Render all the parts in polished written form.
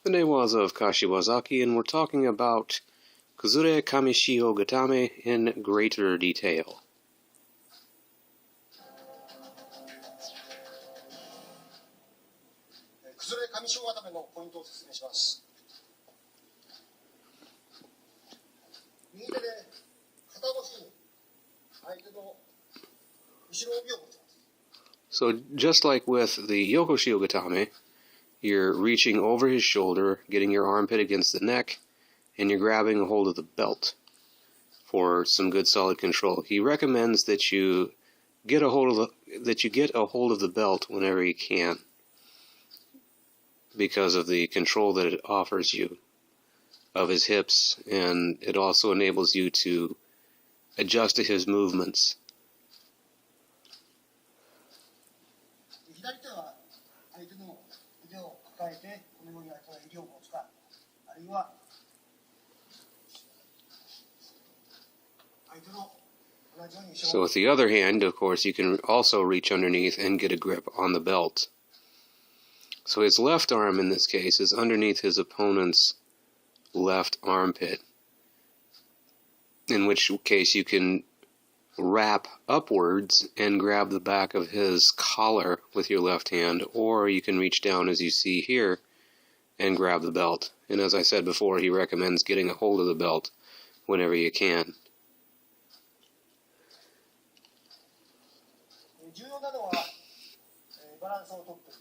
The name was of Kashiwazaki, and we're talking about kuzure, kamishiho, gatame in greater detail. Kuzure kamishiho gatameのポイントを説明します。右手で肩越しに相手の後ろ帯を持ちます。So just like with the yokoshio gatame, you're reaching over his shoulder, getting your armpit against the neck, and you're grabbing a hold of the belt for some good solid control. He recommends that you get a hold of the belt whenever you can, because of the control that it offers you of his hips, and it also enables you to adjust to his movements. 左手は相手の腕を抱えて、このように相手が襟を持つか、あるいは相手の同じように。So with the other hand, of course, you can also reach underneath and get a grip on the belt. So his left arm in this case is underneath his opponent's left armpit, in which case you can wrap upwards and grab the back of his collar with your left hand, or you can reach down, as you see here, and grab the belt. And as I said before, he recommends getting a hold of the belt whenever you can. 重要なのはバランスをとっている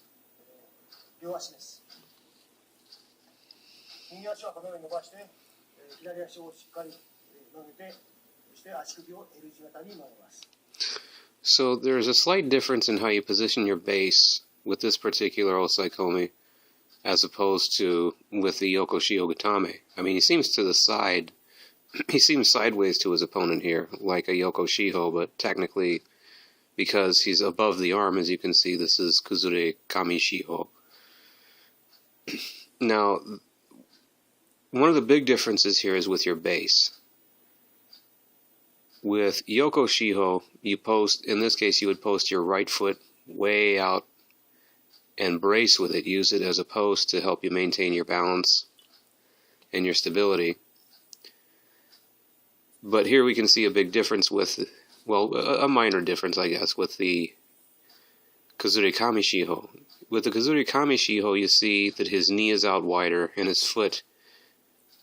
両足です。右足はこのように伸ばして、左足をしっかり曲げて、そして足首を L 字型に曲げます。So there's a slight difference in how you position your base with this particular osaikomi as opposed to with the yokoshio gatame. I mean, he seems to the side, he seems sideways to his opponent here, like a yokoshiho, but technically, because he's above the arm, as you can see, this is kuzure kamishiho. Now, one of the big differences here is with your base. With yokoshiho, you post, in this case, you would post your right foot way out and brace with it. Use it as a post to help you maintain your balance and your stability. But here we can see a big difference with, well, a minor difference, I guess, with the kuzure kamishiho. With the kuzure kamishiho, you see that his knee is out wider and his foot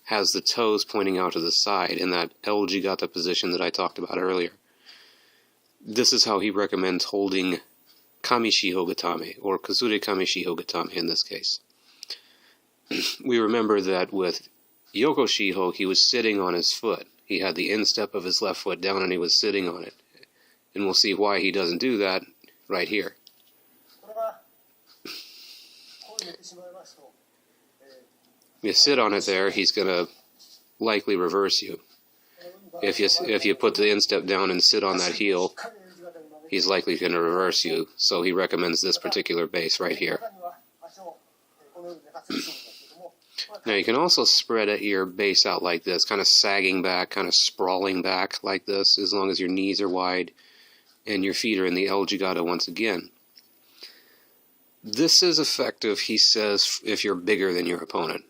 has the toes pointing out to the side in that L-jigata position that I talked about earlier. This is how he recommends holding kamishiho gatame, or kuzure kamishiho gatame in this case. We remember that with yokoshiho, he was sitting on his foot. He had the instep of his left foot down and he was sitting on it. And we'll see why he doesn't do that right here. You sit on it there, he's going to likely reverse you. If you put the instep down and sit on that heel, he's likely going to reverse you. So he recommends this particular base right here. Now you can also spread your base out like this, kind of sagging back, kind of sprawling back like this, as long as your knees are wide and your feet are in the L-jigata once again. This is effective, he says, if you're bigger than your opponent.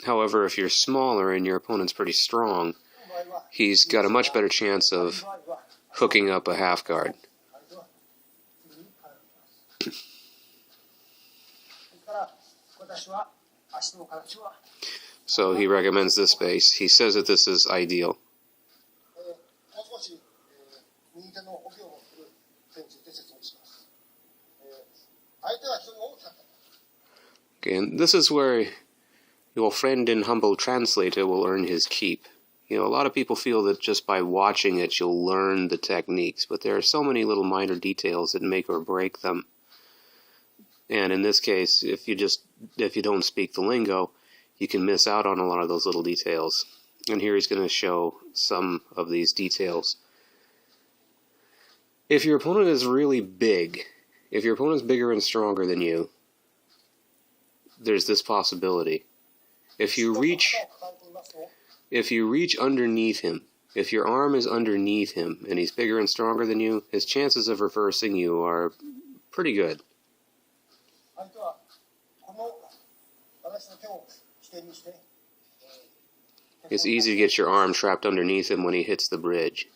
However, if you're smaller and your opponent's pretty strong, he's got a much better chance of hooking up a half guard. So he recommends this base. He says that this is ideal. Okay, and this is where your friend and humble translator will earn his keep. You know, a lot of people feel that just by watching it you'll learn the techniques, but there are so many little minor details that make or break them. And in this case, if you don't speak the lingo, you can miss out on a lot of those little details. And here he's going to show some of these details. If your opponent is really big, if your opponent's bigger and stronger than you, there's this possibility. If you reach underneath him, if your arm is underneath him and he's bigger and stronger than you, his chances of reversing you are pretty good. 私の手を起点にして、It's easy to get your arm trapped underneath him when he hits the bridge.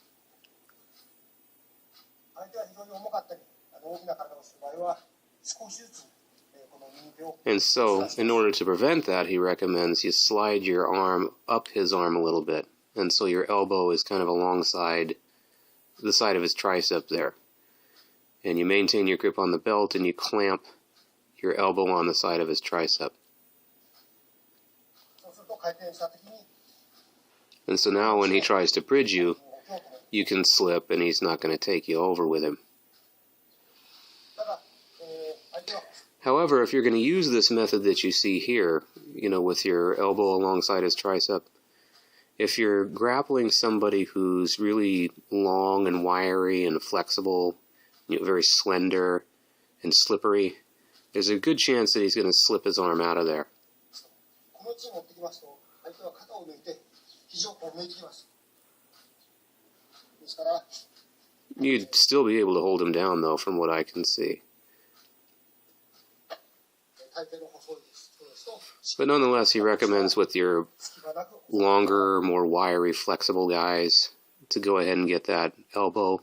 相手は非常に重かったり、大きな体をする場合は、少しずつ、この右手を。And so, in order to prevent that, he recommends you slide your arm up his arm a little bit. And so your elbow is kind of alongside the side of his tricep there. And you maintain your grip on the belt and you clamp your elbow on the side of his tricep. そうすると回転したときに、And so now when he tries to bridge you, you can slip and he's not going to take you over with him. ただ、相手は However, if you're going to use this method that you see here, with your elbow alongside his tricep, if you're grappling somebody who's really long and wiry and flexible, very slender and slippery, there's a good chance that he's going to slip his arm out of there. この位置に持ってきますと、相手は肩を抜いて、肘をこう抜いてきます。ですから、 You'd still be able to hold him down, though, from what I can see. 体型の細い人ですと、 But nonetheless, he recommends with your 隙間なく longer, more wiry, flexible guys to go ahead and get that elbow.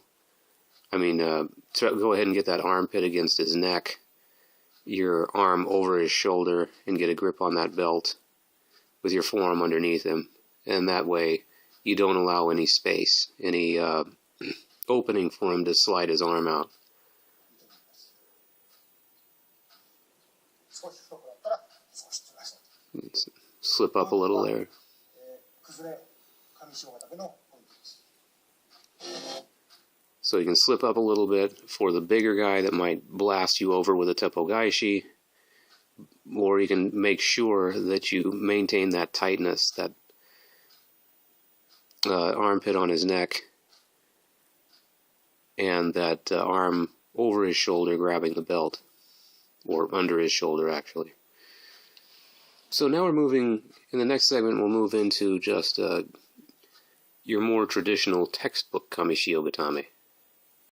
To go ahead and get that armpit against his neck, your arm over his shoulder, and get a grip on that belt with your forearm underneath him. And that way, you don't allow any space, any opening for him to slide his arm out. 少し太くなったら少しずらした。 Slip up a little there. 崩れ、kamishihoだけのポイントです。 So you can slip up a little bit for the bigger guy that might blast you over with a teppogaishi, or you can make sure that you maintain that tightness, that armpit on his neck, and that arm over his shoulder grabbing the belt, or under his shoulder actually. So now we're moving, in the next segment we'll move into just your more traditional textbook kamishiho gatame.